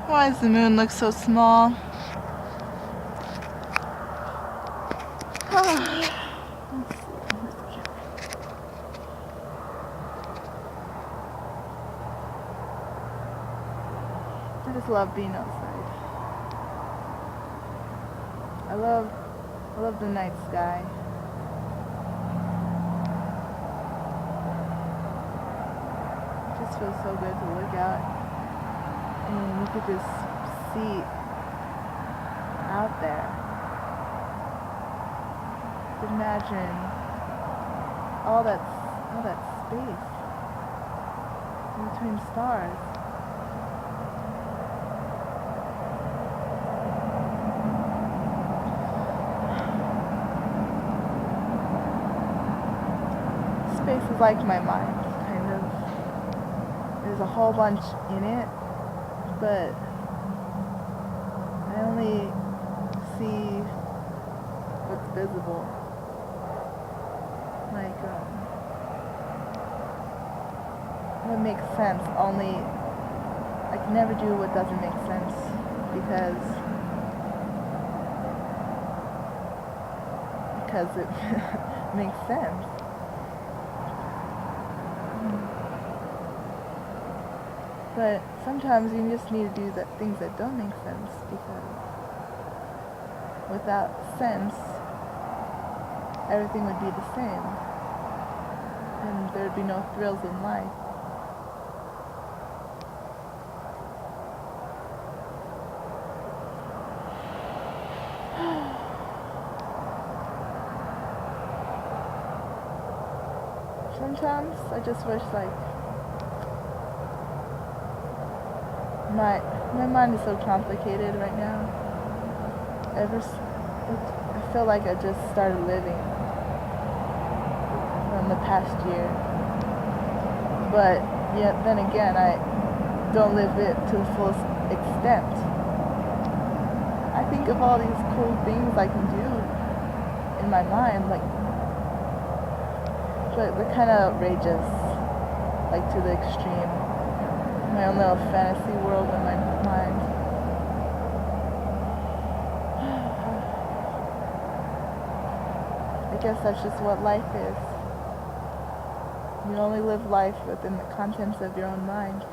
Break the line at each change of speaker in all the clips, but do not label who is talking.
Why does the moon look so small? Let's see. Where's the camera? I just love being outside. I love the night sky. It just feels so good to look out and you could just see out there. Imagine all that space in between stars. Space is like my mind, kind of. There's a whole bunch in it, but I only see what's visible. Like, what makes sense, only I can never do what doesn't make sense because it makes sense. But sometimes you just need to do the things that don't make sense because without sense, everything would be the same and there would be no thrills in life. Sometimes I just wish my mind is so complicated right now. I feel like I just started living from the past year. But yet then again I don't live it to the fullest extent. I think of all these cool things I can do in my mind, but they're kind of outrageous, to the extreme. My own little fantasy world in my mind. I guess that's just what life is. You only live life within the contents of your own mind.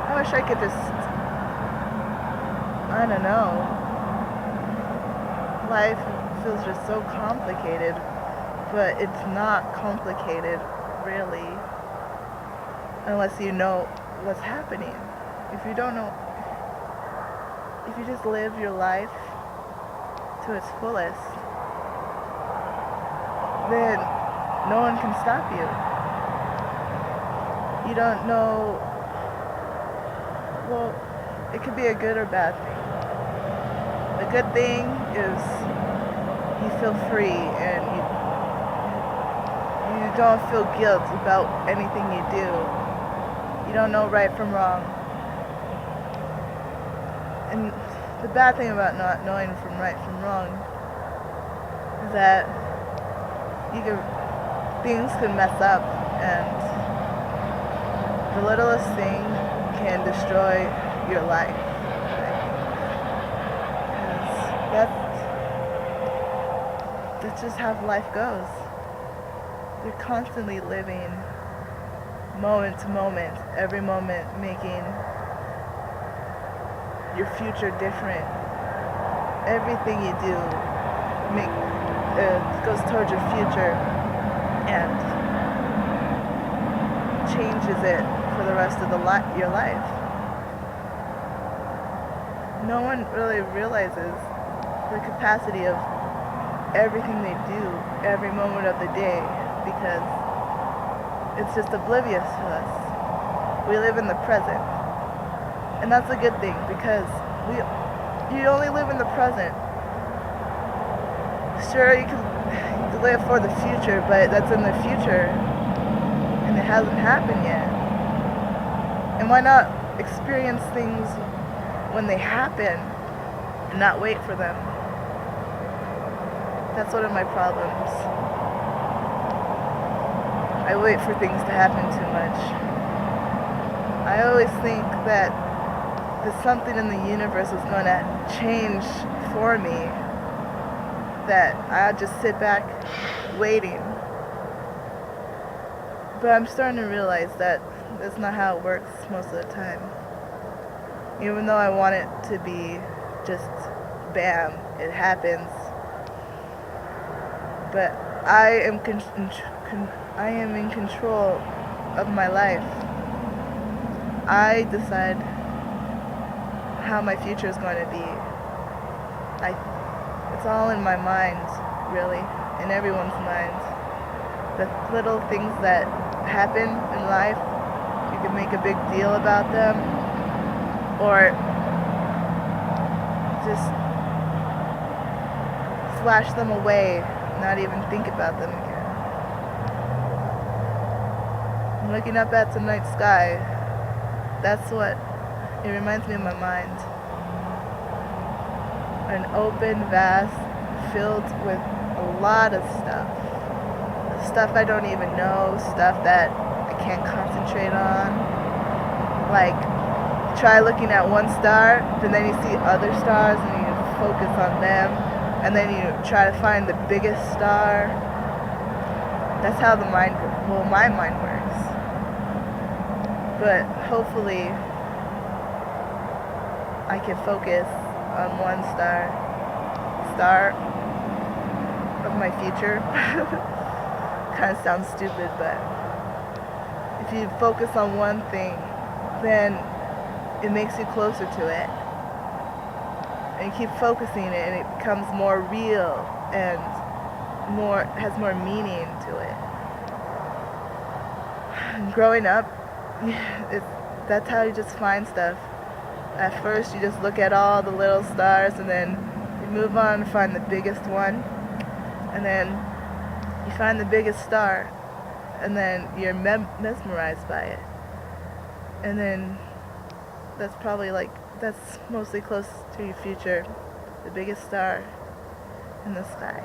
I wish I could just, I don't know. Life feels just so complicated, but it's not complicated, really, unless you know what's happening. If you don't know, if you just live your life to its fullest, then no one can stop you. You don't know. Well, it could be a good or bad thing. The good thing is you feel free and you don't feel guilt about anything you do. You don't know right from wrong. And the bad thing about not knowing from right from wrong is that things can mess up and the littlest thing can destroy your life. That's just how life goes. You're constantly living moment to moment, every moment making your future different. Everything you do goes towards your future and changes it for the rest of your life. No one really realizes the capacity of everything they do every moment of the day because it's just oblivious to us. We live in the present. And that's a good thing because you only live in the present. Sure, you can live for the future, but that's in the future and it hasn't happened yet. And why not experience things when they happen and not wait for them? That's one of my problems. I wait for things to happen too much. I always think that there's something in the universe is going to change for me, that I'll just sit back waiting. But I'm starting to realize that that's not how it works most of the time. Even though I want it to be just bam, it happens. But I am in control of my life. I decide how my future is going to be. It's all in my mind, really, in everyone's mind. The little things that happen in life, you can make a big deal about them, or just flash them away, not even think about them again. Looking up at the night sky, that's what it reminds me of my mind. An open, vast, filled with a lot of stuff. Stuff I don't even know, stuff that I can't concentrate on. Like, try looking at one star, but then you see other stars and you focus on them, and then you try to find the biggest star. That's how my mind works. But hopefully I can focus on one star of my future. Kind of sounds stupid, but if you focus on one thing, then it makes you closer to it. And you keep focusing it, and it becomes more real and has more meaning to it. And growing up, that's how you just find stuff. At first, you just look at all the little stars, and then you move on and find the biggest one, and then you find the biggest star, and then you're mesmerized by it. And then that's mostly close to your future, the biggest star in the sky.